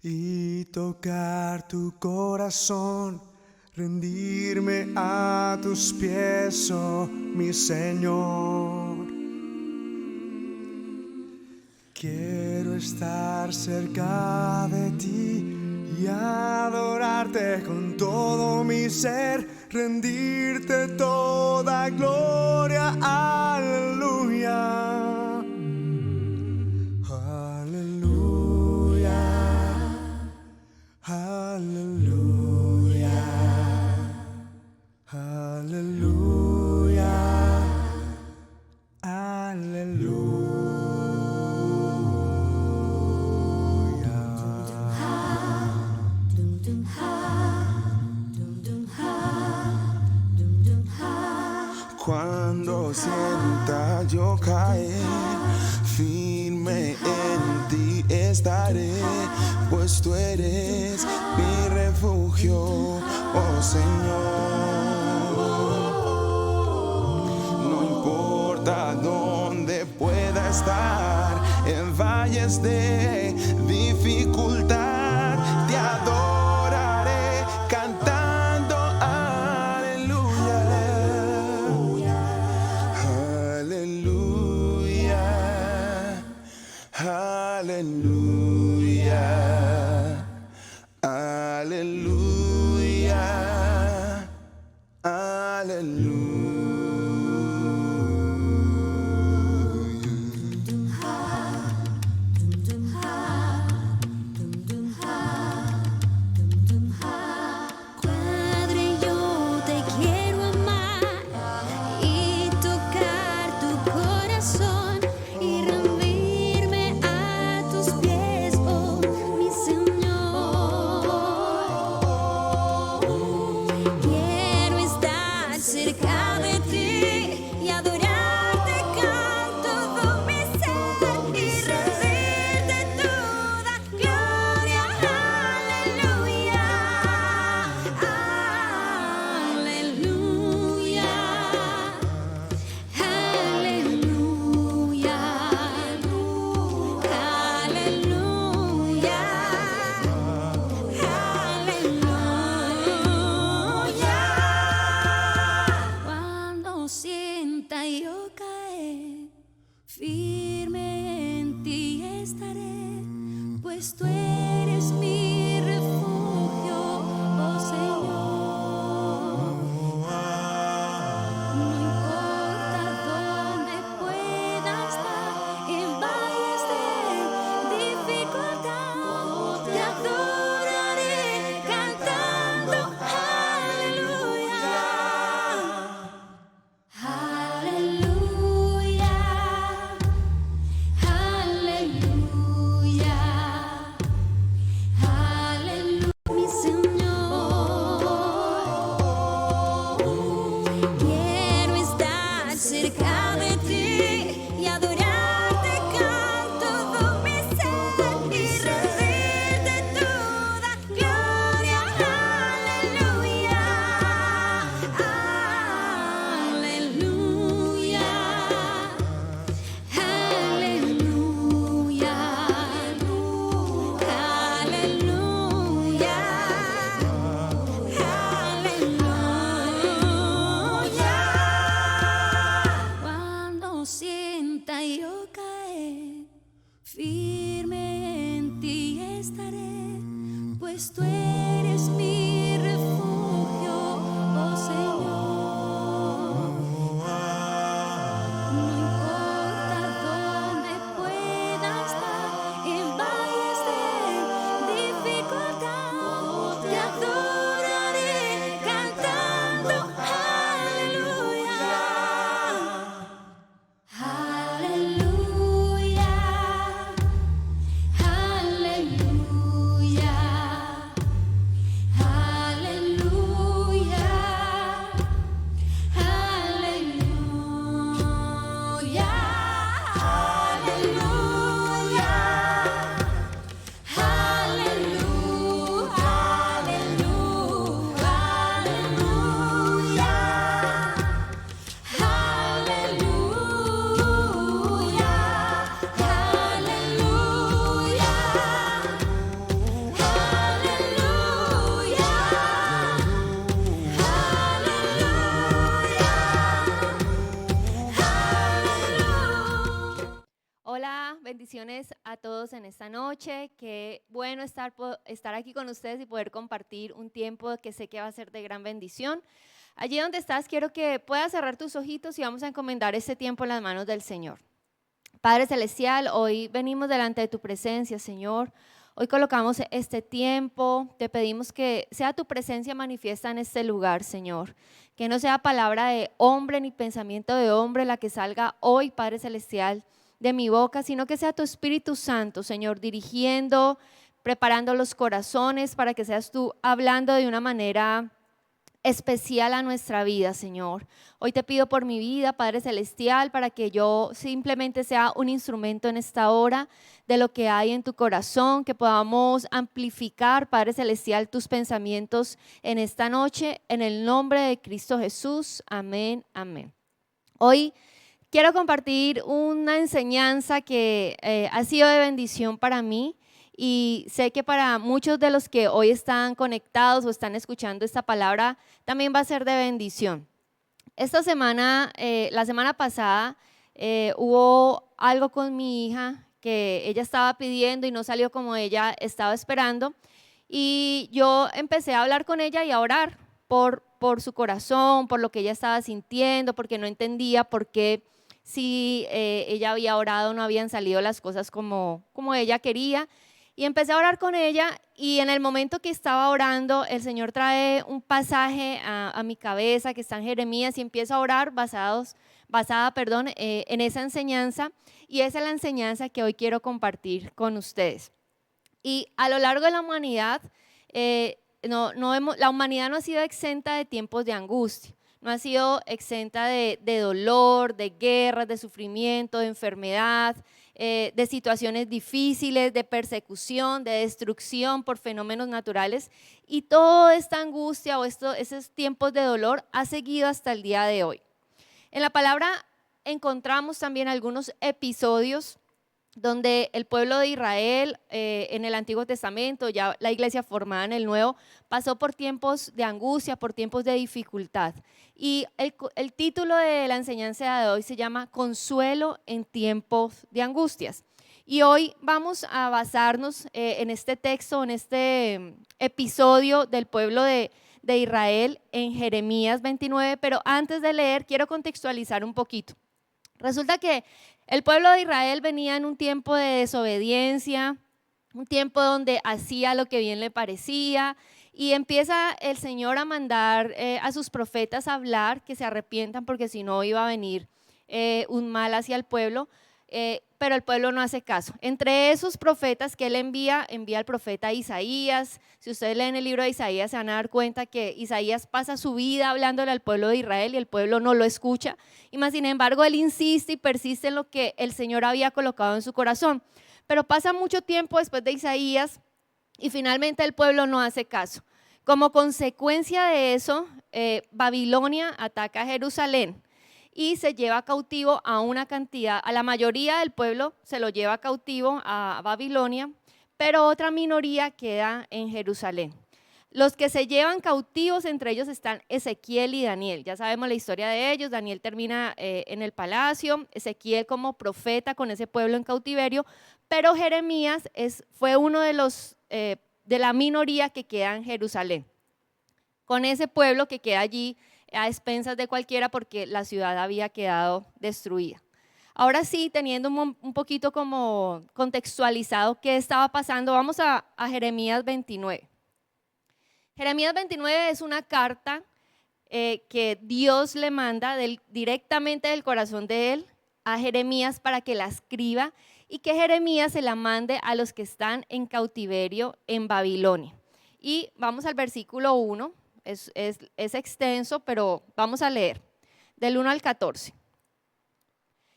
y tocar tu corazón, rendirme a tus pies, oh mi Señor. Quiero estar cerca de ti y adorarte con todo mi ser, rendirte toda gloria, aleluya, aleluya, aleluya, aleluya, aleluya. Cuando sienta yo caer, firme en ti estaré, pues tú eres mi refugio, oh Señor. No importa dónde pueda estar, en valles de dificultad, te adoraré cantando aleluya, aleluya, aleluya, aleluya. Padre, yo te quiero amar y tocar tu corazón y rendirme a tus pies, oh mi Señor. Quiero estar cerca de ti y adorarte con todo mi ser y rendirte toda gloria, aleluya, aleluya, aleluya, aleluya, aleluya. Cuando sienta yo caer, firme en ti estaré, pues tú eres mi refugio, oh Señor. No importa dónde pueda estar, en valles de dificultad, te adoraré cantando aleluya, aleluya, aleluya, aleluya, mi Señor. Quiero estar cerca de ti y adorarte con todo mi ser y rendirte toda gloria, aleluya, aleluya, aleluya, aleluya, aleluya. Cuando sienta yo caer, firme en ti estaré, pues tú eres mi refugio, oh Señor. No importa dónde pueda estar, en valles de dificultad, te adoraré cantando aleluya, aleluya, aleluya, aleluya, Bendiciones a todos en esta noche. Qué bueno estar aquí con ustedes y poder compartir un tiempo que sé que va a ser de gran bendición. Allí donde estás, quiero que puedas cerrar tus ojitos y vamos a encomendar este tiempo en las manos del Señor. Padre Celestial, hoy venimos delante de tu presencia, Señor. Hoy colocamos este tiempo, te pedimos que sea tu presencia manifiesta en este lugar, Señor. Que no sea palabra de hombre ni pensamiento de hombre la que salga hoy, Padre Celestial, de mi boca, sino que sea tu Espíritu Santo, Señor, dirigiendo, preparando los corazones para que seas tú hablando de una manera especial a nuestra vida, Señor. Hoy te pido por mi vida, Padre Celestial, para que yo simplemente sea un instrumento en esta hora de lo que hay en tu corazón, que podamos amplificar, Padre Celestial, tus pensamientos en esta noche, en el nombre de Cristo Jesús. Amén, amén. Hoy quiero compartir una enseñanza que ha sido de bendición para mí. Y sé que para muchos de los que hoy están conectados o están escuchando esta palabra, también va a ser de bendición. Esta semana, la semana pasada, hubo algo con mi hija que ella estaba pidiendo y no salió como ella estaba esperando. Y yo empecé a hablar con ella y a orar por su corazón, por lo que ella estaba sintiendo, porque no entendía por qué si ella había orado no habían salido las cosas como ella quería. Y empecé a orar con ella y en el momento que estaba orando, el Señor trae un pasaje a mi cabeza que está en Jeremías y empiezo a orar basada en esa enseñanza, y esa es la enseñanza que hoy quiero compartir con ustedes. Y a lo largo de la humanidad, la humanidad no ha sido exenta de tiempos de angustia. No ha sido exenta de dolor, de guerras, de sufrimiento, de enfermedad, de situaciones difíciles, de persecución, de destrucción por fenómenos naturales. Y toda esta angustia o esos tiempos de dolor ha seguido hasta el día de hoy. En la palabra encontramos también algunos episodios donde el pueblo de Israel en el Antiguo Testamento, ya la iglesia formada en el Nuevo, pasó por tiempos de angustia, por tiempos de dificultad. Y el título de la enseñanza de hoy se llama Consuelo en tiempos de angustias. Y hoy vamos a basarnos en este texto, en este episodio del pueblo de Israel en Jeremías 29, pero antes de leer quiero contextualizar un poquito. Resulta que el pueblo de Israel venía en un tiempo de desobediencia, un tiempo donde hacía lo que bien le parecía, y empieza el Señor a mandar a sus profetas a hablar que se arrepientan porque si no iba a venir un mal hacia el pueblo, pero el pueblo no hace caso. Entre esos profetas que él envía al profeta Isaías. Si ustedes leen el libro de Isaías se van a dar cuenta que Isaías pasa su vida hablándole al pueblo de Israel y el pueblo no lo escucha. Y más sin embargo él insiste y persiste en lo que el Señor había colocado en su corazón. Pero pasa mucho tiempo después de Isaías y finalmente el pueblo no hace caso. Como consecuencia de eso, Babilonia ataca a Jerusalén y se lleva cautivo a la mayoría del pueblo se lo lleva cautivo a Babilonia, pero otra minoría queda en Jerusalén. Los que se llevan cautivos, entre ellos están Ezequiel y Daniel. Ya sabemos la historia de ellos. Daniel termina en el palacio, Ezequiel como profeta con ese pueblo en cautiverio, pero Jeremías fue uno de la minoría que queda en Jerusalén, con ese pueblo que queda allí a expensas de cualquiera porque la ciudad había quedado destruida. Ahora sí, teniendo un poquito como contextualizado qué estaba pasando, vamos a Jeremías 29. Jeremías 29 es una carta que Dios le manda directamente del corazón de él a Jeremías para que la escriba y que Jeremías se la mande a los que están en cautiverio en Babilonia. Y vamos al versículo 1, es extenso, pero vamos a leer del 1 al 14.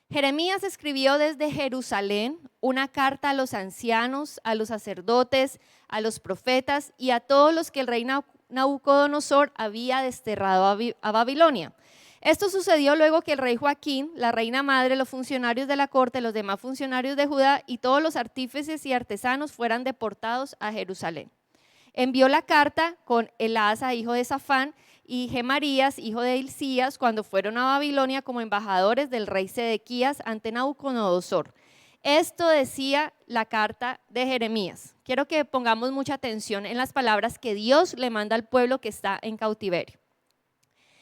Jeremías escribió desde Jerusalén una carta a los ancianos, a los sacerdotes, a los profetas y a todos los que el rey Nabucodonosor había desterrado a Babilonia. Esto sucedió luego que el rey Joaquín, la reina madre, los funcionarios de la corte, los demás funcionarios de Judá y todos los artífices y artesanos fueran deportados a Jerusalén. Envió la carta con Elasa, hijo de Safán, y Gemarías, hijo de Hilcías, cuando fueron a Babilonia como embajadores del rey Sedequías ante Nabucodonosor. Esto decía la carta de Jeremías. Quiero que pongamos mucha atención en las palabras que Dios le manda al pueblo que está en cautiverio.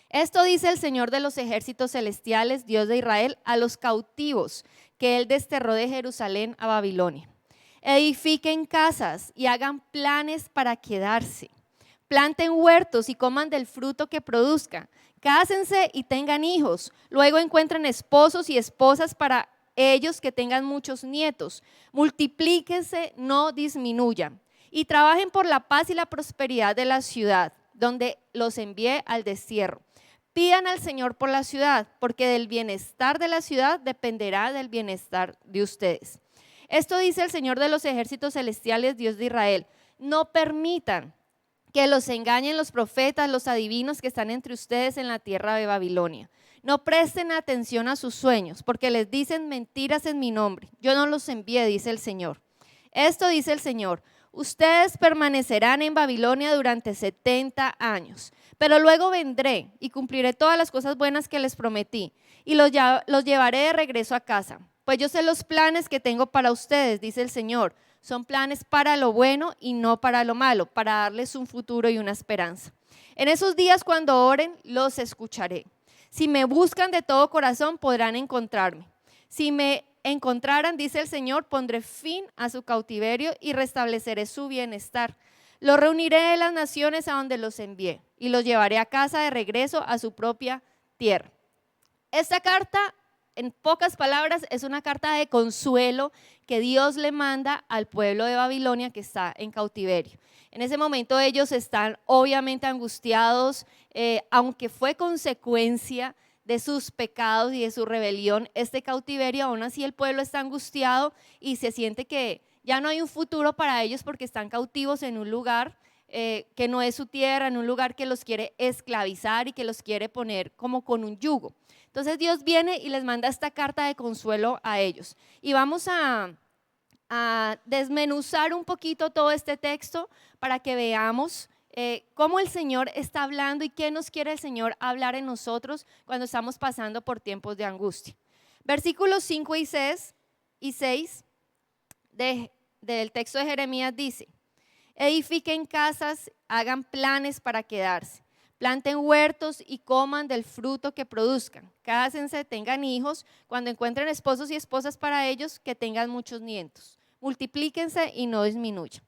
Esto dice el Señor de los ejércitos celestiales, Dios de Israel, a los cautivos que Él desterró de Jerusalén a Babilonia. Edifiquen casas y hagan planes para quedarse. Planten huertos y coman del fruto que produzcan. Cásense y tengan hijos. Luego encuentren esposos y esposas para ellos que tengan muchos nietos. Multiplíquense, no disminuyan. Y trabajen por la paz y la prosperidad de la ciudad, donde los envié al destierro. Pidan al Señor por la ciudad, porque del bienestar de la ciudad dependerá del bienestar de ustedes. Esto dice el Señor de los ejércitos celestiales, Dios de Israel. No permitan que los engañen los profetas, los adivinos que están entre ustedes en la tierra de Babilonia. No presten atención a sus sueños, porque les dicen mentiras en mi nombre. Yo no los envié, dice el Señor. Esto dice el Señor. Ustedes permanecerán en Babilonia durante 70 años, pero luego vendré y cumpliré todas las cosas buenas que les prometí y los llevaré de regreso a casa. Pues yo sé los planes que tengo para ustedes, dice el Señor. Son planes para lo bueno y no para lo malo, para darles un futuro y una esperanza. En esos días cuando oren, los escucharé. Si me buscan de todo corazón, podrán encontrarme. Si me encontraran, dice el Señor, pondré fin a su cautiverio y restableceré su bienestar. Los reuniré de las naciones a donde los envié y los llevaré a casa de regreso a su propia tierra. Esta carta, en pocas palabras, es una carta de consuelo que Dios le manda al pueblo de Babilonia que está en cautiverio. En ese momento ellos están obviamente angustiados, aunque fue consecuencia de sus pecados y de su rebelión este cautiverio, aún así el pueblo está angustiado y se siente que ya no hay un futuro para ellos porque están cautivos en un lugar que no es su tierra, en un lugar que los quiere esclavizar y que los quiere poner como con un yugo. Entonces Dios viene y les manda esta carta de consuelo a ellos. Y vamos a desmenuzar un poquito todo este texto para que veamos cómo el Señor está hablando y qué nos quiere el Señor hablar en nosotros cuando estamos pasando por tiempos de angustia. Versículos 5 y 6 del texto de Jeremías dice: edifiquen casas, hagan planes para quedarse. Planten huertos y coman del fruto que produzcan. Cásense, tengan hijos. Cuando encuentren esposos y esposas para ellos, que tengan muchos nietos. Multiplíquense y no disminuyan.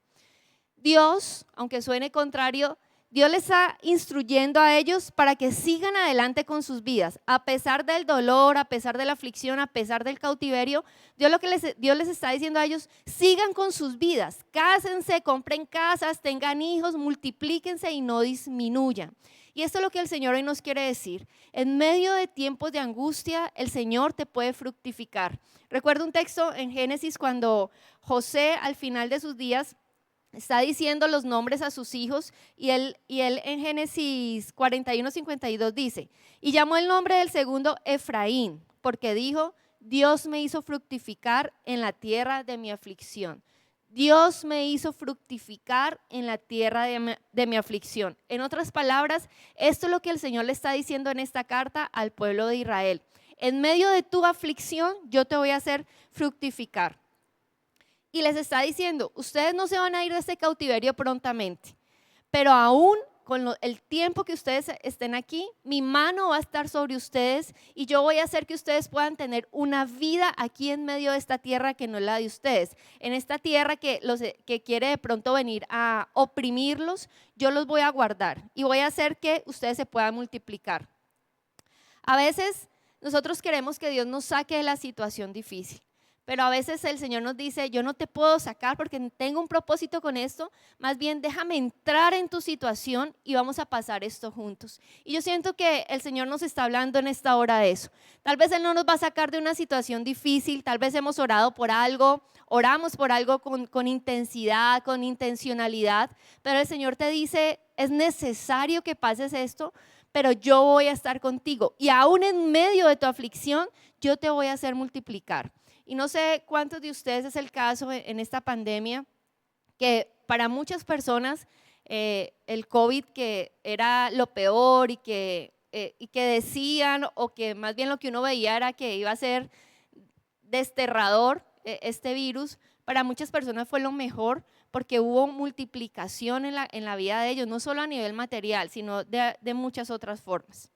Dios, aunque suene contrario, Dios les está instruyendo a ellos para que sigan adelante con sus vidas. A pesar del dolor, a pesar de la aflicción, a pesar del cautiverio, Dios les está diciendo a ellos, sigan con sus vidas. Cásense, compren casas, tengan hijos, multiplíquense y no disminuyan. Y esto es lo que el Señor hoy nos quiere decir. En medio de tiempos de angustia, el Señor te puede fructificar. Recuerdo un texto en Génesis cuando José al final de sus días está diciendo los nombres a sus hijos y él en Génesis 41:52 dice: y llamó el nombre del segundo Efraín, porque dijo, Dios me hizo fructificar en la tierra de mi aflicción. Dios me hizo fructificar en la tierra de mi aflicción. En otras palabras, esto es lo que el Señor le está diciendo en esta carta al pueblo de Israel. En medio de tu aflicción, yo te voy a hacer fructificar. Y les está diciendo, ustedes no se van a ir de este cautiverio prontamente, pero aún con el tiempo que ustedes estén aquí, mi mano va a estar sobre ustedes y yo voy a hacer que ustedes puedan tener una vida aquí en medio de esta tierra que no es la de ustedes. En esta tierra que quiere de pronto venir a oprimirlos, yo los voy a guardar y voy a hacer que ustedes se puedan multiplicar. A veces nosotros queremos que Dios nos saque de la situación difícil. Pero a veces el Señor nos dice, yo no te puedo sacar porque tengo un propósito con esto, más bien déjame entrar en tu situación y vamos a pasar esto juntos. Y yo siento que el Señor nos está hablando en esta hora de eso. Tal vez Él no nos va a sacar de una situación difícil, tal vez hemos orado por algo, oramos por algo con intensidad, con intencionalidad, pero el Señor te dice, es necesario que pases esto, pero yo voy a estar contigo. Y aún en medio de tu aflicción, yo te voy a hacer multiplicar. Y no sé cuántos de ustedes es el caso en esta pandemia, que para muchas personas el COVID que era lo peor y que decían, o que más bien lo que uno veía era que iba a ser desterrador, este virus, para muchas personas fue lo mejor porque hubo multiplicación en la vida de ellos, no solo a nivel material, sino de muchas otras formas.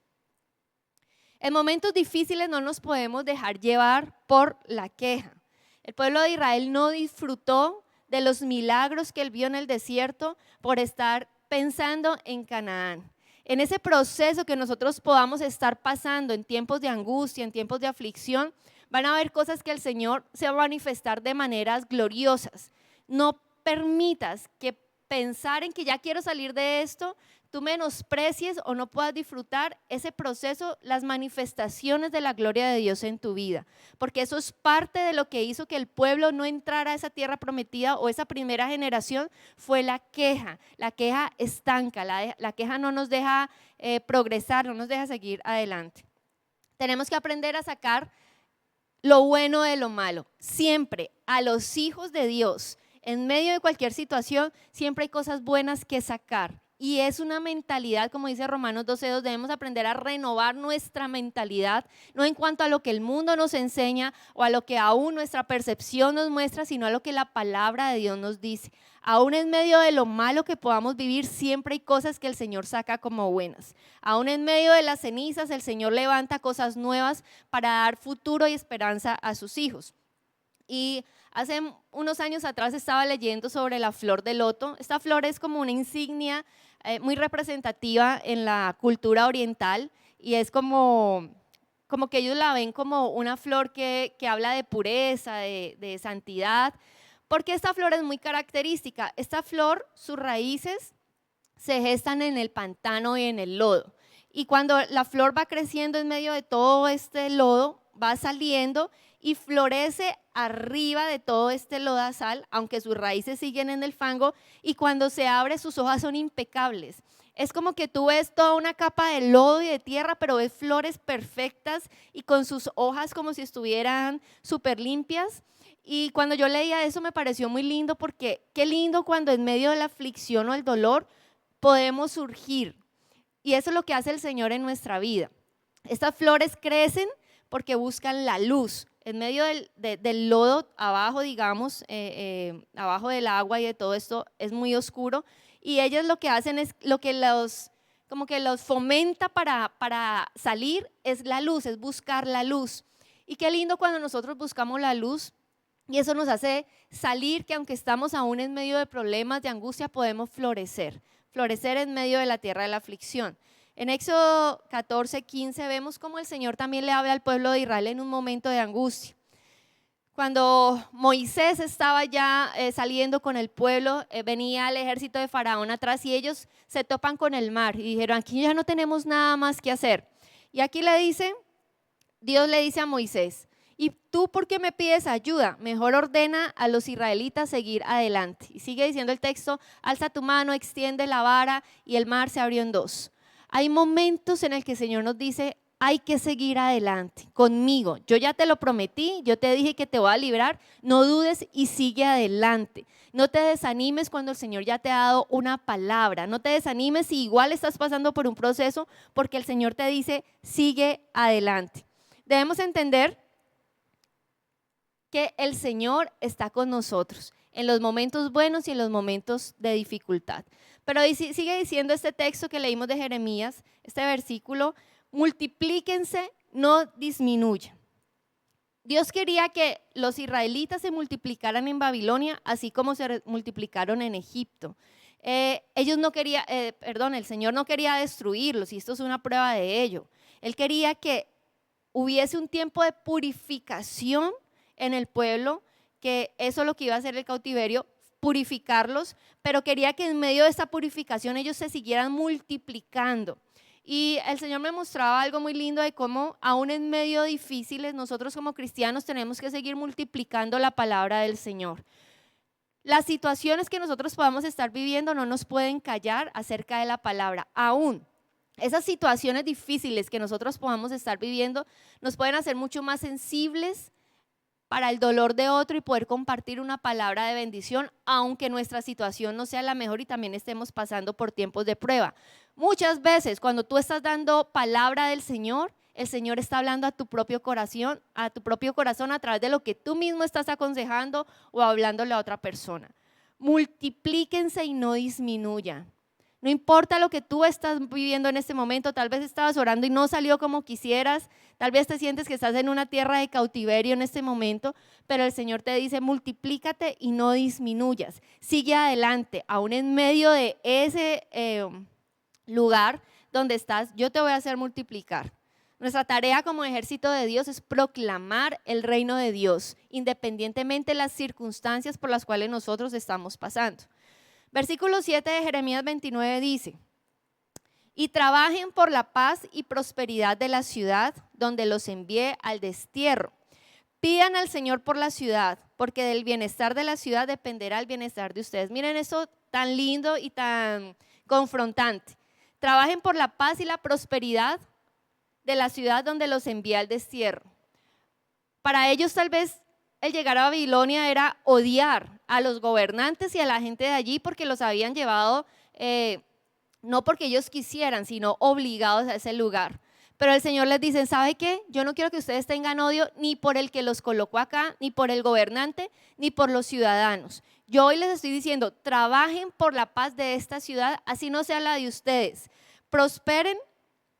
En momentos difíciles no nos podemos dejar llevar por la queja. El pueblo de Israel no disfrutó de los milagros que él vio en el desierto por estar pensando en Canaán. En ese proceso que nosotros podamos estar pasando en tiempos de angustia, en tiempos de aflicción, van a haber cosas que el Señor se va a manifestar de maneras gloriosas. No permitas que pensar en que ya quiero salir de esto, tú menosprecies o no puedas disfrutar ese proceso, las manifestaciones de la gloria de Dios en tu vida, porque eso es parte de lo que hizo que el pueblo no entrara a esa tierra prometida o esa primera generación, fue la queja estanca, la queja no nos deja progresar, no nos deja seguir adelante. Tenemos que aprender a sacar lo bueno de lo malo, siempre a los hijos de Dios, en medio de cualquier situación, siempre hay cosas buenas que sacar. Y es una mentalidad, como dice Romanos 12:2, debemos aprender a renovar nuestra mentalidad, no en cuanto a lo que el mundo nos enseña o a lo que aún nuestra percepción nos muestra, sino a lo que la palabra de Dios nos dice. Aún en medio de lo malo que podamos vivir, siempre hay cosas que el Señor saca como buenas. Aún en medio de las cenizas, el Señor levanta cosas nuevas para dar futuro y esperanza a sus hijos. Y hace unos años atrás estaba leyendo sobre la flor de loto. Esta flor es como una insignia muy representativa en la cultura oriental y es como que ellos la ven como una flor que habla de pureza, de santidad, porque esta flor es muy característica. Esta flor, sus raíces se gestan en el pantano y en el lodo. Y cuando la flor va creciendo en medio de todo este lodo, va saliendo y florece arriba de todo este lodazal, aunque sus raíces siguen en el fango, y cuando se abre sus hojas son impecables. Es como que tú ves toda una capa de lodo y de tierra, pero ves flores perfectas y con sus hojas como si estuvieran súper limpias. Y cuando yo leía eso me pareció muy lindo, porque qué lindo cuando en medio de la aflicción o el dolor podemos surgir. Y eso es lo que hace el Señor en nuestra vida. Estas flores crecen porque buscan la luz. En medio del lodo, abajo, digamos, abajo del agua y de todo esto, es muy oscuro. Y ellas lo que hacen es, lo que los fomenta para salir, es la luz, es buscar la luz. Y qué lindo cuando nosotros buscamos la luz, y eso nos hace salir, que aunque estamos aún en medio de problemas, de angustia, podemos florecer en medio de la tierra de la aflicción. En Éxodo 14:15 vemos cómo el Señor también le habla al pueblo de Israel en un momento de angustia. Cuando Moisés estaba ya saliendo con el pueblo, venía el ejército de Faraón atrás y ellos se topan con el mar y dijeron, aquí ya no tenemos nada más que hacer. Y aquí Dios le dice a Moisés, ¿y tú por qué me pides ayuda? Mejor ordena a los israelitas seguir adelante. Y sigue diciendo el texto, alza tu mano, extiende la vara y el mar se abrió en dos. Hay momentos en el que el Señor nos dice, hay que seguir adelante conmigo. Yo ya te lo prometí, yo te dije que te voy a librar, no dudes y sigue adelante. No te desanimes cuando el Señor ya te ha dado una palabra. No te desanimes si igual estás pasando por un proceso, porque el Señor te dice, sigue adelante. Debemos entender que el Señor está con nosotros en los momentos buenos y en los momentos de dificultad. Pero sigue diciendo este texto que leímos de Jeremías, este versículo, multiplíquense, no disminuyan. Dios quería que los israelitas se multiplicaran en Babilonia, así como se multiplicaron en Egipto. El Señor no quería destruirlos, y esto es una prueba de ello. Él quería que hubiese un tiempo de purificación en el pueblo, que eso es lo que iba a hacer el cautiverio, purificarlos, pero quería que en medio de esta purificación ellos se siguieran multiplicando. Y el Señor me mostraba algo muy lindo de cómo aún en medio difíciles nosotros como cristianos tenemos que seguir multiplicando la palabra del Señor. Las situaciones que nosotros podamos estar viviendo no nos pueden callar acerca de la palabra. Aún esas situaciones difíciles que nosotros podamos estar viviendo nos pueden hacer mucho más sensibles para el dolor de otro y poder compartir una palabra de bendición, aunque nuestra situación no sea la mejor y también estemos pasando por tiempos de prueba. Muchas veces cuando tú estás dando palabra del Señor, el Señor está hablando a tu propio corazón a través de lo que tú mismo estás aconsejando o hablándole a otra persona. Multiplíquense y no disminuyan. No importa lo que tú estás viviendo en este momento, tal vez estabas orando y no salió como quisieras, tal vez te sientes que estás en una tierra de cautiverio en este momento, pero el Señor te dice, multiplícate y no disminuyas. Sigue adelante, aún en medio de ese lugar donde estás, yo te voy a hacer multiplicar. Nuestra tarea como ejército de Dios es proclamar el reino de Dios, independientemente de las circunstancias por las cuales nosotros estamos pasando. Versículo 7 de Jeremías 29 dice, y trabajen por la paz y prosperidad de la ciudad donde los envié al destierro. Pidan al Señor por la ciudad, porque del bienestar de la ciudad dependerá el bienestar de ustedes. Miren eso tan lindo y tan confrontante. Trabajen por la paz y la prosperidad de la ciudad donde los envié al destierro. Para ellos tal vez el llegar a Babilonia era odiar a los gobernantes y a la gente de allí porque los habían llevado, no porque ellos quisieran, sino obligados a ese lugar. Pero el Señor les dice, ¿sabe qué? Yo no quiero que ustedes tengan odio ni por el que los colocó acá, ni por el gobernante, ni por los ciudadanos. Yo hoy les estoy diciendo, trabajen por la paz de esta ciudad, así no sea la de ustedes. Prosperen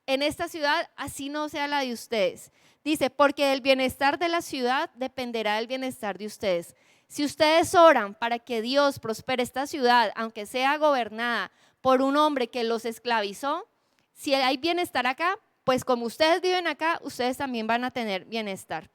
en esta ciudad, así no sea la de ustedes. Dice, porque del bienestar de la ciudad dependerá el bienestar de ustedes. Si ustedes oran para que Dios prospere esta ciudad, aunque sea gobernada por un hombre que los esclavizó, si hay bienestar acá, pues como ustedes viven acá, ustedes también van a tener bienestar.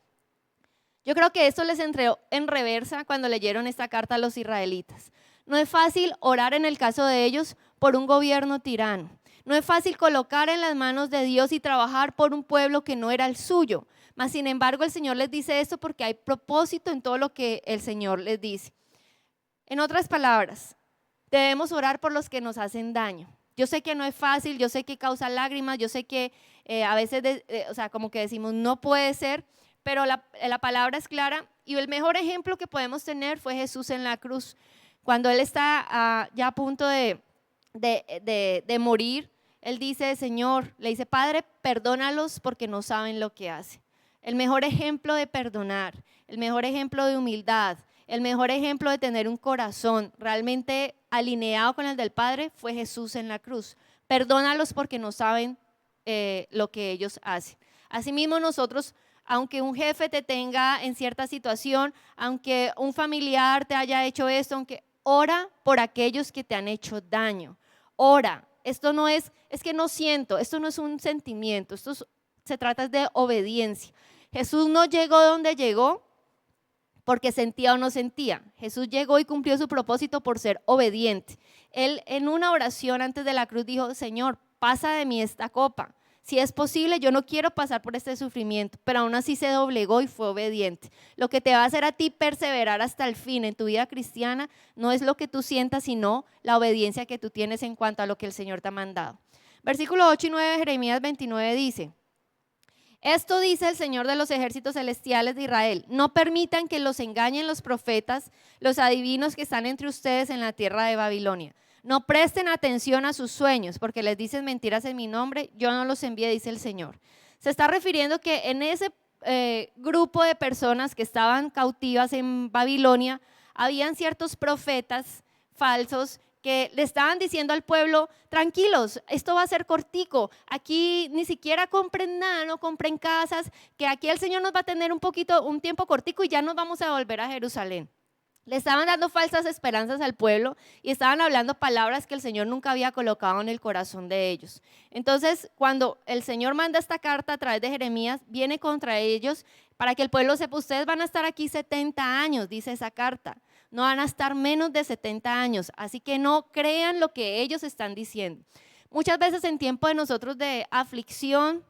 Yo creo que esto les entró en reversa cuando leyeron esta carta a los israelitas. No es fácil orar en el caso de ellos por un gobierno tirano. No es fácil colocar en las manos de Dios y trabajar por un pueblo que no era el suyo. Mas, sin embargo, el Señor les dice esto porque hay propósito en todo lo que el Señor les dice. En otras palabras, debemos orar por los que nos hacen daño. Yo sé que no es fácil, yo sé que causa lágrimas, yo sé que a veces, como que decimos, no puede ser, pero la palabra es clara y el mejor ejemplo que podemos tener fue Jesús en la cruz. Cuando Él está ya a punto de morir, Él dice, Señor, le dice, Padre, perdónalos porque no saben lo que hacen. El mejor ejemplo de perdonar, el mejor ejemplo de humildad, el mejor ejemplo de tener un corazón realmente alineado con el del Padre fue Jesús en la cruz. Perdónalos porque no saben lo que ellos hacen. Asimismo nosotros, aunque un jefe te tenga en cierta situación, aunque un familiar te haya hecho esto, aunque ora por aquellos que te han hecho daño. Ora. Esto no es que no siento, esto no es un sentimiento, se trata de obediencia. Jesús no llegó donde llegó porque sentía o no sentía. Jesús llegó y cumplió su propósito por ser obediente. Él en una oración antes de la cruz dijo, Señor, pasa de mí esta copa. Si es posible, yo no quiero pasar por este sufrimiento, pero aún así se doblegó y fue obediente. Lo que te va a hacer a ti perseverar hasta el fin en tu vida cristiana no es lo que tú sientas, sino la obediencia que tú tienes en cuanto a lo que el Señor te ha mandado. Versículo 8 y 9 de Jeremías 29 dice, esto dice el Señor de los ejércitos celestiales de Israel, no permitan que los engañen los profetas, los adivinos que están entre ustedes en la tierra de Babilonia. No presten atención a sus sueños, porque les dicen mentiras en mi nombre, yo no los envié, dice el Señor. Se está refiriendo que en ese grupo de personas que estaban cautivas en Babilonia, habían ciertos profetas falsos que le estaban diciendo al pueblo, tranquilos, esto va a ser cortico, aquí ni siquiera compren nada, no compren casas, que aquí el Señor nos va a tener un tiempo cortico y ya nos vamos a volver a Jerusalén. Le estaban dando falsas esperanzas al pueblo y estaban hablando palabras que el Señor nunca había colocado en el corazón de ellos. Entonces, cuando el Señor manda esta carta a través de Jeremías, viene contra ellos para que el pueblo sepa, ustedes van a estar aquí 70 años, dice esa carta. No van a estar menos de 70 años, así que no crean lo que ellos están diciendo. Muchas veces en tiempo de nosotros de aflicción,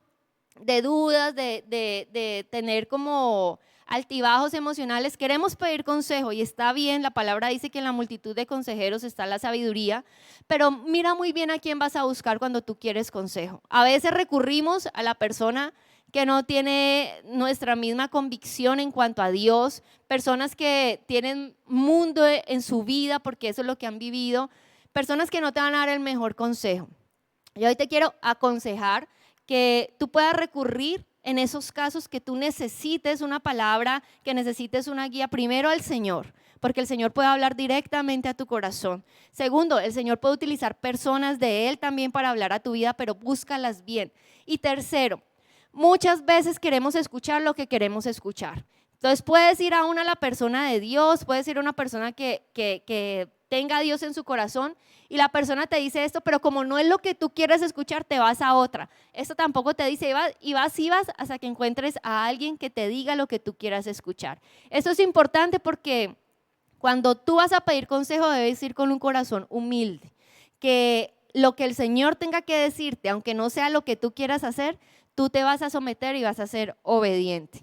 de dudas, de tener como altibajos emocionales, queremos pedir consejo y está bien, la palabra dice que en la multitud de consejeros está la sabiduría, pero mira muy bien a quién vas a buscar cuando tú quieres consejo. A veces recurrimos a la persona que no tiene nuestra misma convicción en cuanto a Dios, personas que tienen mundo en su vida porque eso es lo que han vivido, personas que no te van a dar el mejor consejo. Yo hoy te quiero aconsejar que tú puedas recurrir en esos casos que tú necesites una palabra, que necesites una guía, primero al Señor, porque el Señor puede hablar directamente a tu corazón. Segundo, el Señor puede utilizar personas de Él también para hablar a tu vida, pero búscalas bien. Y tercero, muchas veces queremos escuchar lo que queremos escuchar. Entonces puedes ir aún a la persona de Dios, puedes ir a una persona que tenga a Dios en su corazón y la persona te dice esto, pero como no es lo que tú quieres escuchar, te vas a otra. Esto tampoco te dice, y vas hasta que encuentres a alguien que te diga lo que tú quieras escuchar. Esto es importante porque cuando tú vas a pedir consejo debes ir con un corazón humilde, que lo que el Señor tenga que decirte, aunque no sea lo que tú quieras hacer, tú te vas a someter y vas a ser obediente.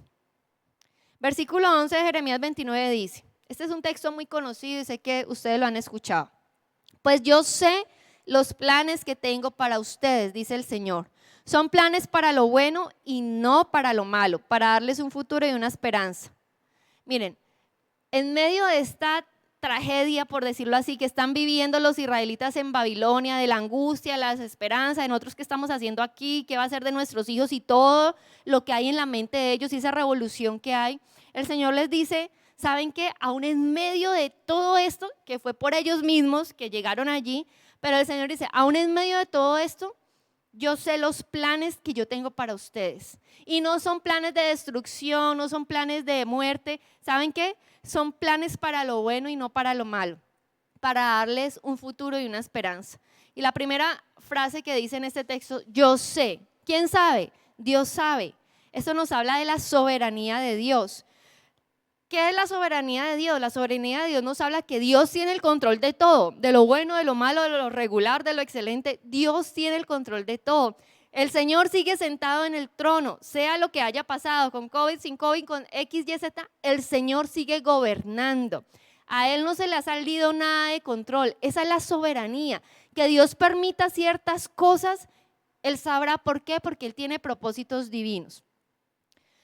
Versículo 11 de Jeremías 29 dice, este es un texto muy conocido y sé que ustedes lo han escuchado. Pues yo sé los planes que tengo para ustedes, dice el Señor. Son planes para lo bueno y no para lo malo, para darles un futuro y una esperanza. Miren, en medio de esta tragedia, por decirlo así, que están viviendo los israelitas en Babilonia, de la angustia, la desesperanza, de nosotros que estamos haciendo aquí, qué va a ser de nuestros hijos y todo lo que hay en la mente de ellos y esa revolución que hay, el Señor les dice, ¿saben qué? Aún en medio de todo esto, que fue por ellos mismos que llegaron allí, pero el Señor dice, aún en medio de todo esto, yo sé los planes que yo tengo para ustedes. Y no son planes de destrucción, no son planes de muerte. ¿Saben qué? Son planes para lo bueno y no para lo malo, para darles un futuro y una esperanza. Y la primera frase que dice en este texto, yo sé. ¿Quién sabe? Dios sabe. Esto nos habla de la soberanía de Dios. ¿Qué es la soberanía de Dios? La soberanía de Dios nos habla que Dios tiene el control de todo, de lo bueno, de lo malo, de lo regular, de lo excelente. Dios tiene el control de todo. El Señor sigue sentado en el trono, sea lo que haya pasado, con COVID, sin COVID, con X, Y, Z, el Señor sigue gobernando. A Él no se le ha salido nada de control. Esa es la soberanía. Que Dios permita ciertas cosas, Él sabrá por qué, porque Él tiene propósitos divinos.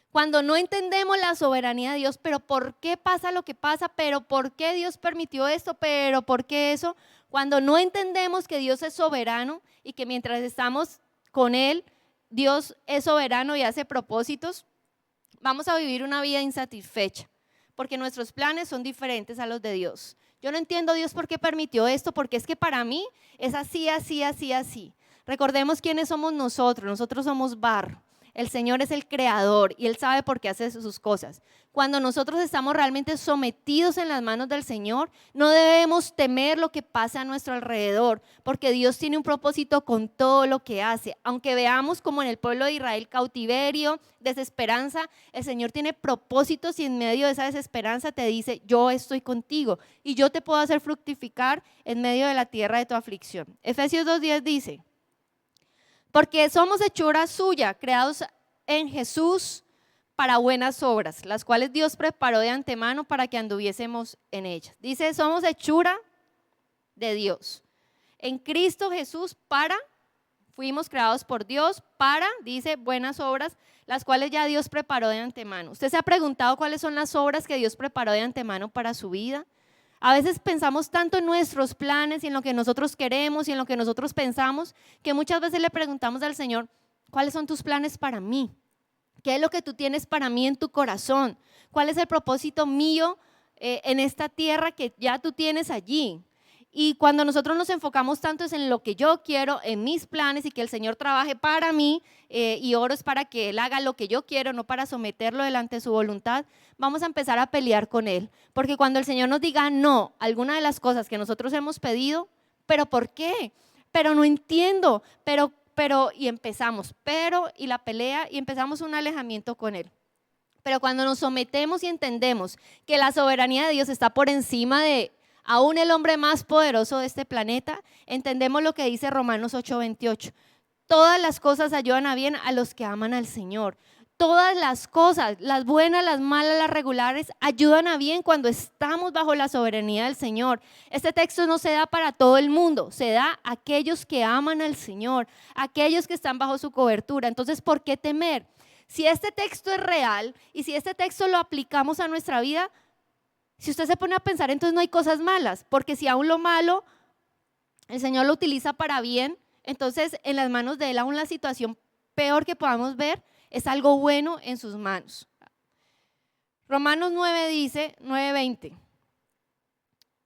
Cuando no entendemos la soberanía de Dios, pero ¿por qué pasa lo que pasa? ¿Pero por qué Dios permitió esto? ¿Pero por qué eso? Cuando no entendemos que Dios es soberano y que mientras estamos con Él, Dios es soberano y hace propósitos, vamos a vivir una vida insatisfecha, porque nuestros planes son diferentes a los de Dios. Yo no entiendo Dios por qué permitió esto, porque es que para mí es así, así, así, así. Recordemos quiénes somos nosotros somos barro. El Señor es el creador y Él sabe por qué hace sus cosas. Cuando nosotros estamos realmente sometidos en las manos del Señor, no debemos temer lo que pasa a nuestro alrededor, porque Dios tiene un propósito con todo lo que hace. Aunque veamos como en el pueblo de Israel cautiverio, desesperanza, el Señor tiene propósitos y en medio de esa desesperanza te dice, yo estoy contigo y yo te puedo hacer fructificar en medio de la tierra de tu aflicción. Efesios 2:10 dice, porque somos hechura suya, creados en Jesús para buenas obras, las cuales Dios preparó de antemano para que anduviésemos en ellas. Dice, somos hechura de Dios. En Cristo Jesús fuimos creados por Dios para, dice, buenas obras, las cuales ya Dios preparó de antemano. ¿Usted se ha preguntado cuáles son las obras que Dios preparó de antemano para su vida? A veces pensamos tanto en nuestros planes y en lo que nosotros queremos y en lo que nosotros pensamos, que muchas veces le preguntamos al Señor, ¿cuáles son tus planes para mí? ¿Qué es lo que tú tienes para mí en tu corazón? ¿Cuál es el propósito mío en esta tierra que ya tú tienes allí? Y cuando nosotros nos enfocamos tanto es en lo que yo quiero, en mis planes y que el Señor trabaje para mí y oro es para que Él haga lo que yo quiero, no para someterlo delante de su voluntad, vamos a empezar a pelear con Él. Porque cuando el Señor nos diga no, alguna de las cosas que nosotros hemos pedido, ¿pero por qué? Pero no entiendo, y empezamos, y la pelea y empezamos un alejamiento con Él. Pero cuando nos sometemos y entendemos que la soberanía de Dios está por encima de aún el hombre más poderoso de este planeta, entendemos lo que dice Romanos 8:28. Todas las cosas ayudan a bien a los que aman al Señor. Todas las cosas, las buenas, las malas, las regulares, ayudan a bien cuando estamos bajo la soberanía del Señor. Este texto no se da para todo el mundo, se da a aquellos que aman al Señor, aquellos que están bajo su cobertura. Entonces, ¿por qué temer? Si este texto es real y si este texto lo aplicamos a nuestra vida, si usted se pone a pensar, entonces no hay cosas malas, porque si aún lo malo, el Señor lo utiliza para bien, entonces en las manos de Él aún la situación peor que podamos ver es algo bueno en sus manos. Romanos 9 dice, 9:20.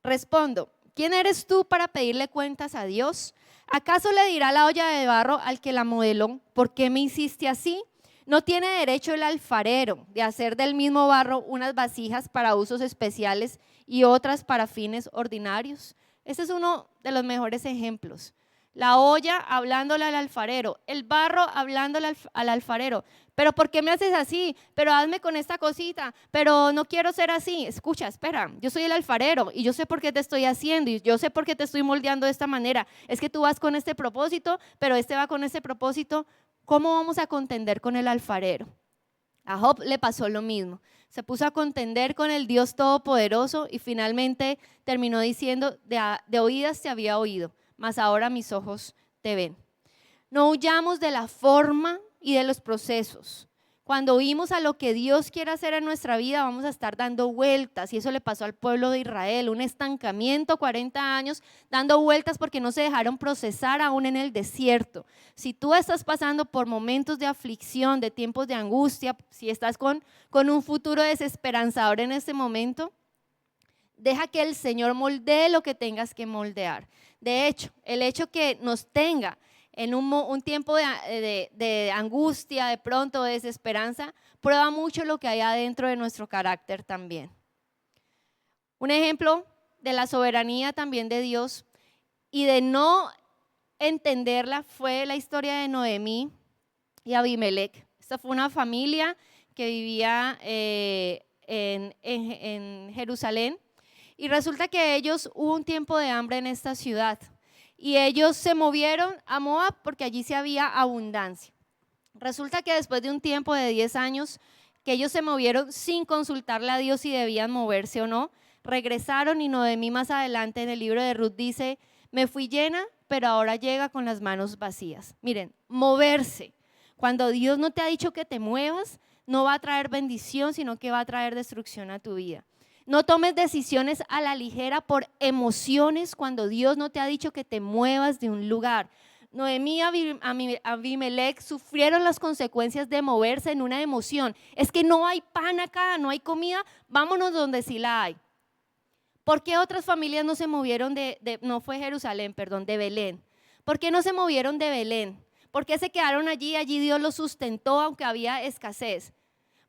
Respondo, ¿quién eres tú para pedirle cuentas a Dios? ¿Acaso le dirá la olla de barro al que la modeló, ¿por qué me hiciste así? ¿No tiene derecho el alfarero de hacer del mismo barro unas vasijas para usos especiales y otras para fines ordinarios? Ese es uno de los mejores ejemplos. La olla hablándole al alfarero, el barro hablándole al alfarero. Pero ¿por qué me haces así? Pero hazme con esta cosita, pero no quiero ser así. Escucha, espera, yo soy el alfarero y yo sé por qué te estoy haciendo y yo sé por qué te estoy moldeando de esta manera. Es que tú vas con este propósito, pero este va con este propósito. ¿Cómo vamos a contender con el alfarero? A Job le pasó lo mismo. Se puso a contender con el Dios Todopoderoso y finalmente terminó diciendo, de oídas te había oído, mas ahora mis ojos te ven. No huyamos de la forma y de los procesos. Cuando oímos a lo que Dios quiere hacer en nuestra vida, vamos a estar dando vueltas, y eso le pasó al pueblo de Israel, un estancamiento, 40 años dando vueltas porque no se dejaron procesar aún en el desierto. Si tú estás pasando por momentos de aflicción, de tiempos de angustia, si estás con un futuro desesperanzador en este momento, deja que el Señor moldee lo que tengas que moldear. De hecho, el hecho que nos tenga en un tiempo de angustia, de pronto, de desesperanza, prueba mucho lo que hay adentro de nuestro carácter también. Un ejemplo de la soberanía también de Dios y de no entenderla fue la historia de Noemí y Abimelech. Esta fue una familia que vivía en Jerusalén y resulta que ellos hubo un tiempo de hambre en esta ciudad. Y ellos se movieron a Moab porque allí sí había abundancia. Resulta que después de un tiempo de 10 años que ellos se movieron sin consultarle a Dios si debían moverse o no, regresaron y Noemí más adelante en el libro de Ruth dice, me fui llena, pero ahora llega con las manos vacías. Miren, moverse. Cuando Dios no te ha dicho que te muevas, no va a traer bendición, sino que va a traer destrucción a tu vida. No tomes decisiones a la ligera por emociones cuando Dios no te ha dicho que te muevas de un lugar. Noemí y Abimelech sufrieron las consecuencias de moverse en una emoción. Es que no hay pan acá, no hay comida, vámonos donde sí la hay. ¿Por qué otras familias no se movieron no fue Jerusalén, perdón, de Belén? ¿Por qué no se movieron de Belén? ¿Por qué se quedaron allí? Allí Dios los sustentó aunque había escasez.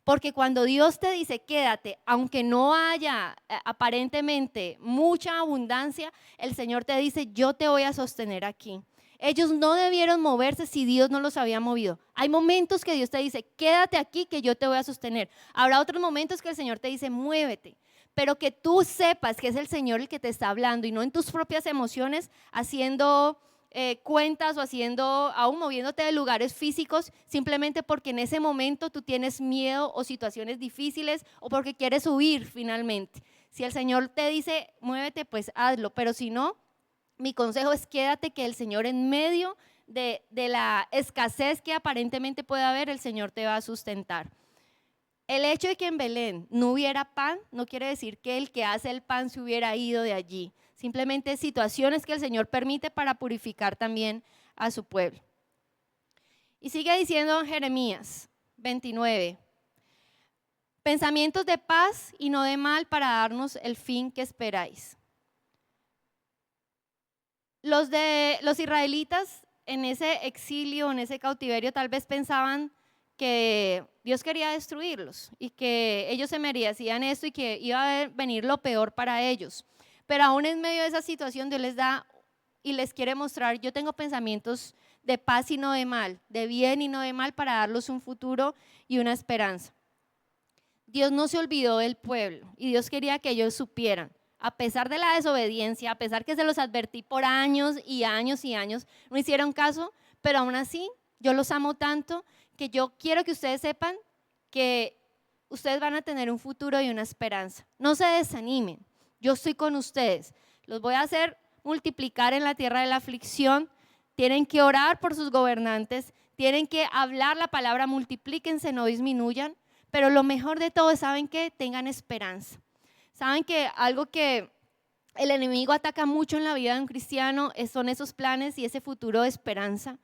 Porque cuando Dios te dice quédate, aunque no haya aparentemente mucha abundancia, el Señor te dice yo te voy a sostener aquí. Ellos no debieron moverse si Dios no los había movido. Hay momentos que Dios te dice quédate aquí que yo te voy a sostener. Habrá otros momentos que el Señor te dice muévete. Pero que tú sepas que es el Señor el que te está hablando y no en tus propias emociones haciendo cuentas o aún moviéndote de lugares físicos simplemente porque en ese momento tú tienes miedo o situaciones difíciles o porque quieres huir finalmente. Si el Señor te dice muévete, pues hazlo, pero si no, mi consejo es quédate, que el Señor en medio de la escasez que aparentemente puede haber, el Señor te va a sustentar. El hecho de que en Belén no hubiera pan no quiere decir que el que hace el pan se hubiera ido de allí. Simplemente situaciones que el Señor permite para purificar también a su pueblo. Y sigue diciendo en Jeremías 29, pensamientos de paz y no de mal para darnos el fin que esperáis. Los israelitas en ese exilio, en ese cautiverio, tal vez pensaban que Dios quería destruirlos y que ellos se merecían esto y que iba a venir lo peor para ellos. Pero aún en medio de esa situación Dios les da y les quiere mostrar, yo tengo pensamientos de paz y no de mal, de bien y no de mal para darles un futuro y una esperanza. Dios no se olvidó del pueblo y Dios quería que ellos supieran, a pesar de la desobediencia, a pesar que se los advertí por años y años y años, no hicieron caso, pero aún así yo los amo tanto que yo quiero que ustedes sepan que ustedes van a tener un futuro y una esperanza. No se desanimen, yo estoy con ustedes, los voy a hacer multiplicar en la tierra de la aflicción, tienen que orar por sus gobernantes, tienen que hablar la palabra, multiplíquense, no disminuyan, pero lo mejor de todo es, ¿saben qué? Tengan esperanza. Saben que algo que el enemigo ataca mucho en la vida de un cristiano son esos planes y ese futuro de esperanza.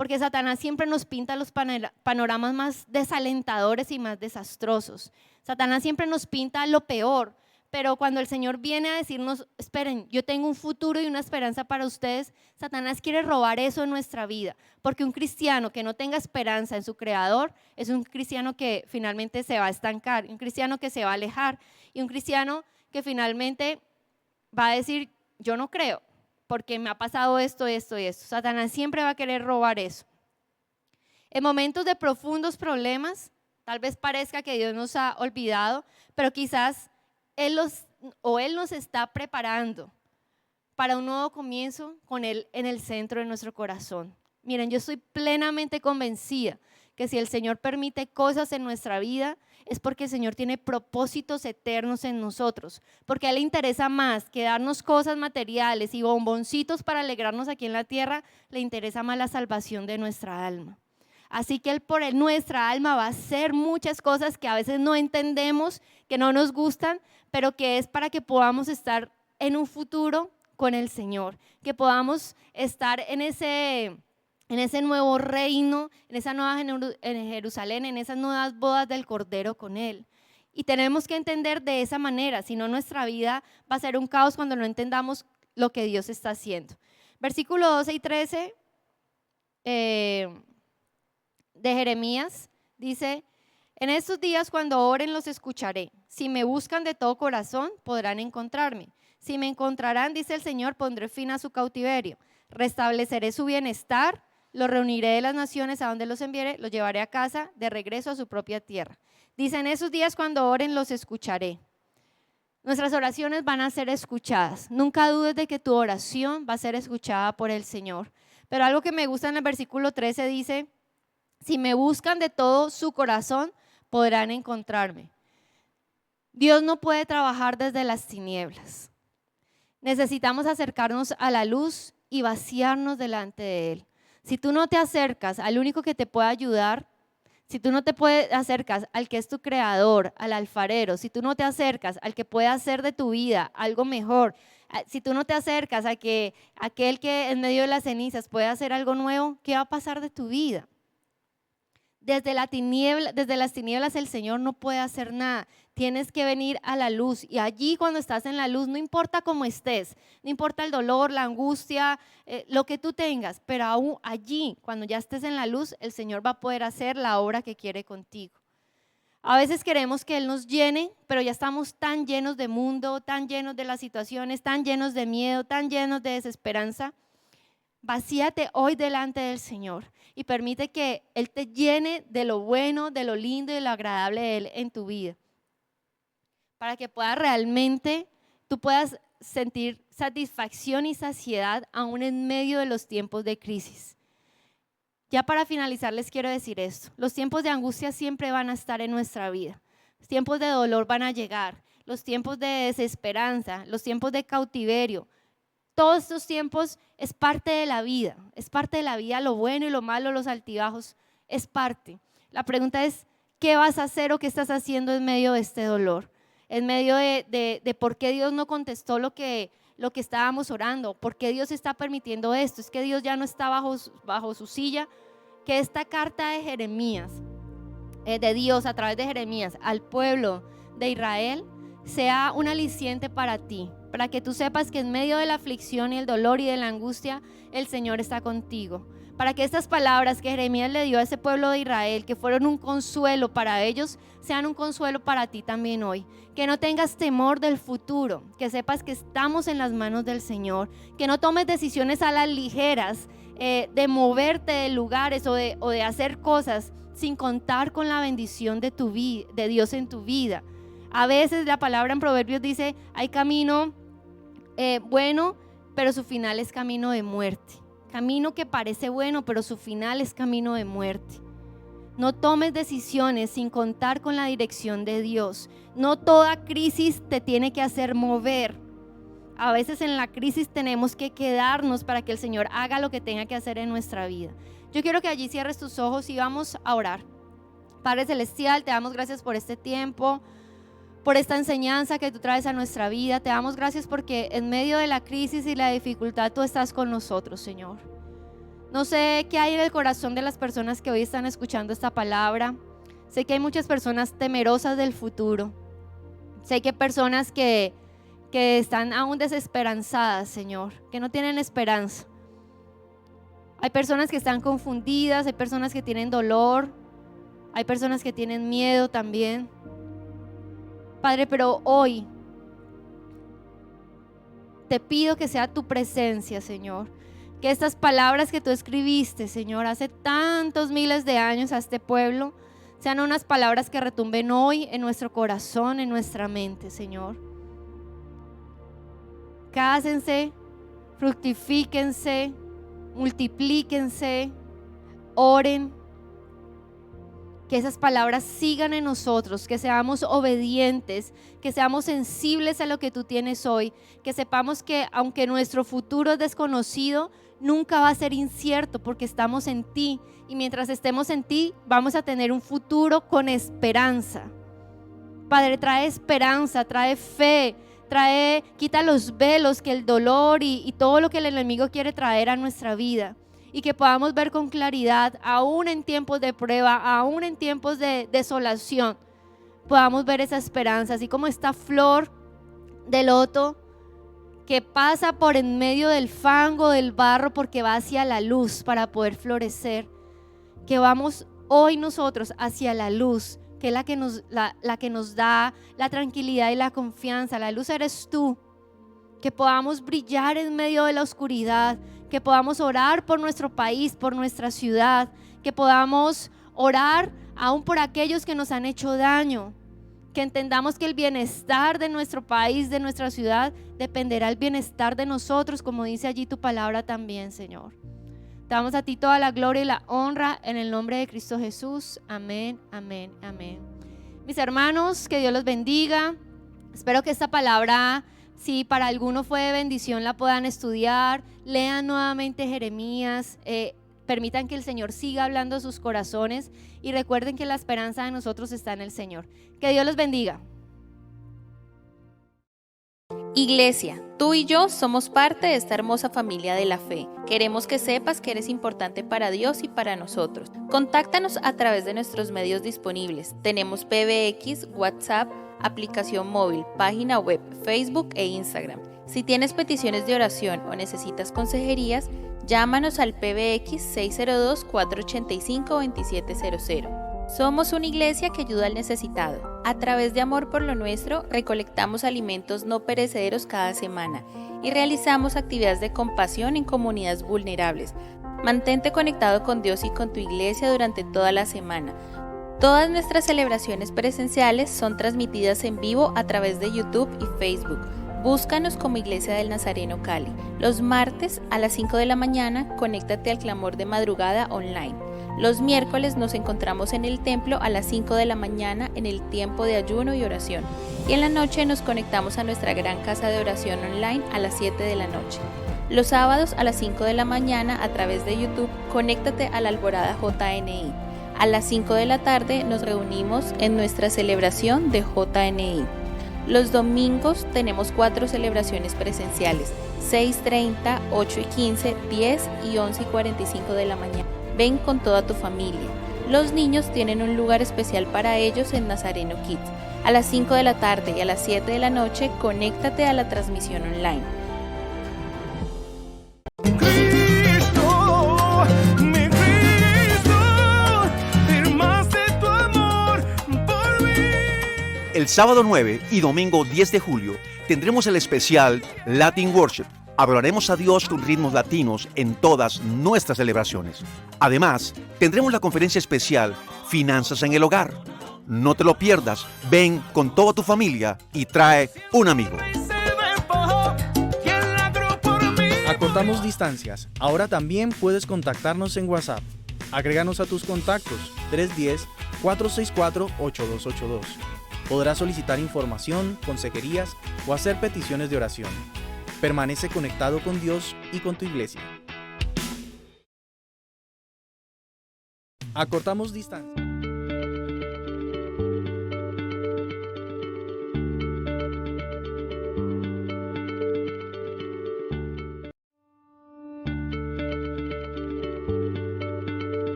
porque Satanás siempre nos pinta los panoramas más desalentadores y más desastrosos. Satanás siempre nos pinta lo peor, pero cuando el Señor viene a decirnos, esperen, yo tengo un futuro y una esperanza para ustedes, Satanás quiere robar eso en nuestra vida, porque un cristiano que no tenga esperanza en su Creador es un cristiano que finalmente se va a estancar, un cristiano que se va a alejar y un cristiano que finalmente va a decir, yo no creo, porque me ha pasado esto, esto y esto. Satanás siempre va a querer robar eso. En momentos de profundos problemas, tal vez parezca que Dios nos ha olvidado, pero quizás Él nos está preparando para un nuevo comienzo con Él en el centro de nuestro corazón. Miren, yo estoy plenamente convencida que si el Señor permite cosas en nuestra vida, es porque el Señor tiene propósitos eternos en nosotros, porque a Él le interesa más que darnos cosas materiales y bomboncitos para alegrarnos aquí en la tierra, le interesa más la salvación de nuestra alma. Así que Él por nuestra alma va a hacer muchas cosas que a veces no entendemos, que no nos gustan, pero que es para que podamos estar en un futuro con el Señor, que podamos estar en ese nuevo reino, en esa nueva Jerusalén, en esas nuevas bodas del Cordero con Él. Y tenemos que entender de esa manera, si no nuestra vida va a ser un caos cuando no entendamos lo que Dios está haciendo. Versículo 12 y 13 de Jeremías dice, en estos días cuando oren los escucharé, si me buscan de todo corazón podrán encontrarme, si me encontrarán, dice el Señor, pondré fin a su cautiverio, restableceré su bienestar, los reuniré de las naciones a donde los enviaré, los llevaré a casa de regreso a su propia tierra. Dice, en esos días cuando oren los escucharé. Nuestras oraciones van a ser escuchadas. Nunca dudes de que tu oración va a ser escuchada por el Señor. Pero algo que me gusta en el versículo 13 dice, si me buscan de todo su corazón, podrán encontrarme. Dios no puede trabajar desde las tinieblas. Necesitamos acercarnos a la luz y vaciarnos delante de Él. Si tú no te acercas al único que te puede ayudar, si tú no te acercas al que es tu creador, al alfarero, si tú no te acercas al que puede hacer de tu vida algo mejor, si tú no te acercas a aquel que en medio de las cenizas puede hacer algo nuevo, ¿qué va a pasar de tu vida? Desde las tinieblas el Señor no puede hacer nada. Tienes que venir a la luz y allí cuando estás en la luz, no importa cómo estés, no importa el dolor, la angustia, lo que tú tengas, pero aún allí, cuando ya estés en la luz, el Señor va a poder hacer la obra que quiere contigo. A veces queremos que Él nos llene, pero ya estamos tan llenos de mundo, tan llenos de las situaciones, tan llenos de miedo, tan llenos de desesperanza. Vacíate hoy delante del Señor y permite que Él te llene de lo bueno, de lo lindo y de lo agradable de Él en tu vida. Para que tú puedas sentir satisfacción y saciedad aún en medio de los tiempos de crisis. Ya para finalizar les quiero decir esto, los tiempos de angustia siempre van a estar en nuestra vida, los tiempos de dolor van a llegar, los tiempos de desesperanza, los tiempos de cautiverio. Todos estos tiempos es parte de la vida, lo bueno y lo malo, los altibajos, es parte. La pregunta es, ¿qué vas a hacer o qué estás haciendo en medio de este dolor? En medio de por qué Dios no contestó lo que estábamos orando, por qué Dios está permitiendo esto, es que Dios ya no está bajo su silla, que esta carta de Jeremías, de Dios a través de Jeremías al pueblo de Israel, sea un aliciente para ti, para que tú sepas que en medio de la aflicción y el dolor y de la angustia, el Señor está contigo. Para que estas palabras que Jeremías le dio a ese pueblo de Israel, que fueron un consuelo para ellos, sean un consuelo para ti también hoy. Que no tengas temor del futuro, que sepas que estamos en las manos del Señor, que no tomes decisiones a las ligeras, de moverte de lugares o de hacer cosas sin contar con la bendición de Dios en tu vida. A veces la palabra en Proverbios dice, hay camino bueno, pero su final es camino de muerte. Camino que parece bueno, pero su final es camino de muerte. No tomes decisiones sin contar con la dirección de Dios. No toda crisis te tiene que hacer mover. A veces en la crisis tenemos que quedarnos para que el Señor haga lo que tenga que hacer en nuestra vida. Yo quiero que allí cierres tus ojos y vamos a orar. Padre Celestial, te damos gracias por este tiempo, por esta enseñanza que tú traes a nuestra vida. Te damos gracias porque en medio de la crisis y la dificultad tú estás con nosotros, Señor. No sé qué hay en el corazón de las personas que hoy están escuchando esta palabra. Sé que hay muchas personas temerosas del futuro. Sé que hay personas que están aún desesperanzadas, Señor, que no tienen esperanza. Hay personas que están confundidas, hay personas que tienen dolor, hay personas que tienen miedo también. Padre, pero hoy te pido que sea tu presencia, Señor. Que estas palabras que tú escribiste, Señor, hace tantos miles de años a este pueblo, sean unas palabras que retumben hoy en nuestro corazón, en nuestra mente, Señor. Cásense, fructifíquense, multiplíquense, oren. Que esas palabras sigan en nosotros, que seamos obedientes, que seamos sensibles a lo que tú tienes hoy, que sepamos que aunque nuestro futuro es desconocido, nunca va a ser incierto porque estamos en ti, y mientras estemos en ti vamos a tener un futuro con esperanza. Padre, trae esperanza, trae fe, quita los velos que el dolor y todo lo que el enemigo quiere traer a nuestra vida, y que podamos ver con claridad, aún en tiempos de prueba, aún en tiempos de desolación, podamos ver esa esperanza, así como esta flor de loto que pasa por en medio del fango, del barro, porque va hacia la luz para poder florecer. Que vamos hoy nosotros hacia la luz, que es la que nos da la tranquilidad y la confianza. La luz eres tú. Que podamos brillar en medio de la oscuridad, que podamos orar por nuestro país, por nuestra ciudad, que podamos orar aún por aquellos que nos han hecho daño, que entendamos que el bienestar de nuestro país, de nuestra ciudad, dependerá del bienestar de nosotros, como dice allí tu palabra también, Señor. Te damos a ti toda la gloria y la honra en el nombre de Cristo Jesús. Amén, amén, amén. Mis hermanos, que Dios los bendiga. Espero que esta palabra, si para alguno fue de bendición, la puedan estudiar. Lean nuevamente Jeremías. Permitan que el Señor siga hablando a sus corazones. Y recuerden que la esperanza de nosotros está en el Señor. Que Dios los bendiga. Iglesia, tú y yo somos parte de esta hermosa familia de la fe. Queremos que sepas que eres importante para Dios y para nosotros. Contáctanos a través de nuestros medios disponibles. Tenemos PBX, WhatsApp, aplicación móvil, página web, Facebook e Instagram. Si tienes peticiones de oración o necesitas consejerías, llámanos al PBX 602-485-2700. Somos una iglesia que ayuda al necesitado. A través de Amor por lo Nuestro, recolectamos alimentos no perecederos cada semana y realizamos actividades de compasión en comunidades vulnerables. Mantente conectado con Dios y con tu iglesia durante toda la semana. Todas nuestras celebraciones presenciales son transmitidas en vivo a través de YouTube y Facebook. Búscanos como Iglesia del Nazareno Cali. Los martes a las 5 de la mañana, conéctate al clamor de madrugada online. Los miércoles nos encontramos en el templo a las 5 de la mañana en el tiempo de ayuno y oración. Y en la noche nos conectamos a nuestra gran casa de oración online a las 7 de la noche. Los sábados a las 5 de la mañana a través de YouTube, conéctate a la Alborada JNI. A las 5 de la tarde nos reunimos en nuestra celebración de JNI. Los domingos tenemos 4 celebraciones presenciales, 6:30, 8:15, 10 y 11:45 de la mañana. Ven con toda tu familia. Los niños tienen un lugar especial para ellos en Nazareno Kids. A las 5 de la tarde y a las 7 de la noche, conéctate a la transmisión online. Cristo, mi Cristo, firmaste tu amor por mí. El sábado 9 y domingo 10 de julio tendremos el especial Latin Worship. Adoraremos a Dios con ritmos latinos en todas nuestras celebraciones. Además, tendremos la conferencia especial Finanzas en el Hogar. No te lo pierdas, ven con toda tu familia y trae un amigo. Acortamos distancias. Ahora también puedes contactarnos en WhatsApp. Agréganos a tus contactos 310-464-8282. Podrás solicitar información, consejerías o hacer peticiones de oración. Permanece conectado con Dios y con tu iglesia. Acortamos distancia.